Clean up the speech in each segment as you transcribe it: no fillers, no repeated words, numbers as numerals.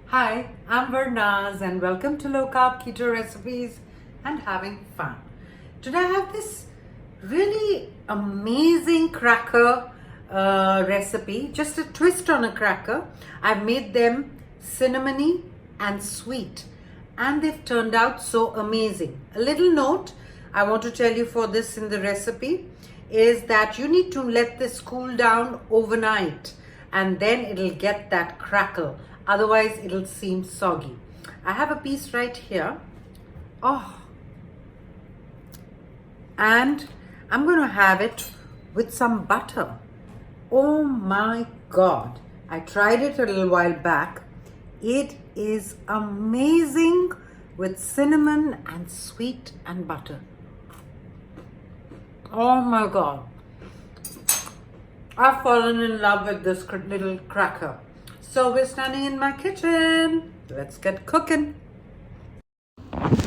Hi, I'm Varnaz and welcome to Low Carb Keto Recipes and Having Fun. Today I have this really amazing cracker recipe, just a twist on a cracker. I've made them cinnamony and sweet and they've turned out so amazing. A little note I want to tell you for this in the recipe is that you need to let this cool down overnight and then it'll get that crackle. Otherwise, it'll seem soggy. I have a piece right here. Oh, and I'm going to have it with some butter. Oh my God. I tried it a little while back. It is amazing with cinnamon and sweet and butter. Oh my God. I've fallen in love with this little cracker. So we're standing in my kitchen. Let's get cooking.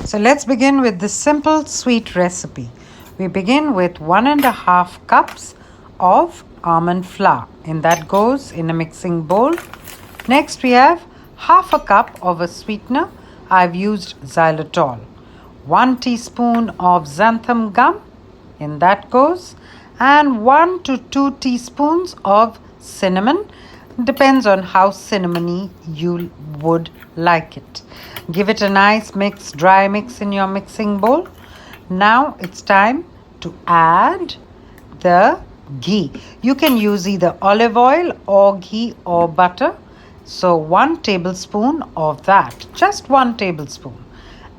So let's begin with this simple sweet recipe. We begin with 1.5 cups of almond flour. And that goes in a mixing bowl. Next we have 1/2 cup of a sweetener. I've used xylitol. 1 teaspoon of xantham gum. In that goes. And 1 to 2 teaspoons of cinnamon. Depends on how cinnamony you would like it. Give it a nice mix, dry mix in your mixing bowl. Now it's time to add the ghee. You can use either olive oil or ghee or butter. So 1 tablespoon of that, just 1 tablespoon.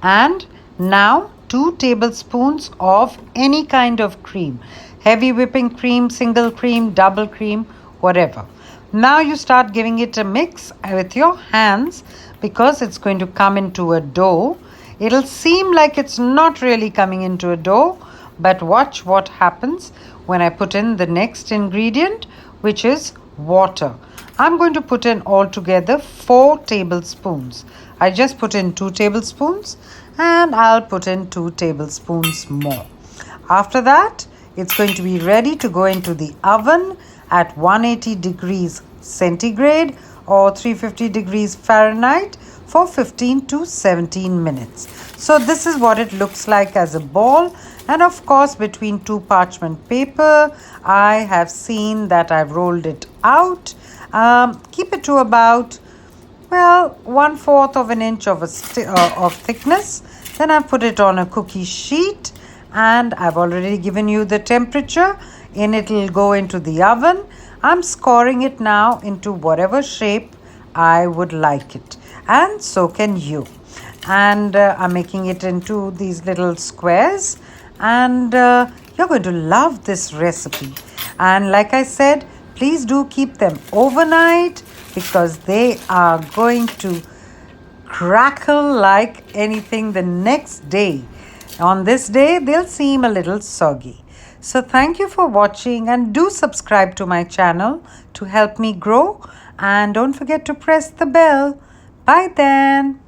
And now 2 tablespoons of any kind of cream. Heavy whipping cream, single cream, double cream, whatever. Now you start giving it a mix with your hands because it's going to come into a dough. It'll seem like it's not really coming into a dough, but watch what happens when I put in the next ingredient, which is water. I'm going to put in altogether 4 tablespoons. I just put in 2 tablespoons and I'll put in 2 tablespoons more. After that, it's going to be ready to go into the oven at 180 degrees centigrade or 350 degrees Fahrenheit for 15 to 17 minutes. So this is what it looks like as a ball. And of course, between 2 parchment paper, I have seen that I've rolled it out. Keep it to about, 1/4 of an inch of thickness. Then I put it on a cookie sheet and I've already given you the temperature. And it'll go into the oven. I'm scoring it now into whatever shape I would like it, and so can you. And I'm making it into these little squares, and you're going to love this recipe. And like I said, please do keep them overnight because they are going to crackle like anything the next day. On this day, they'll seem a little soggy. So thank you for watching and do subscribe to my channel to help me grow. And don't forget to press the bell. Bye then.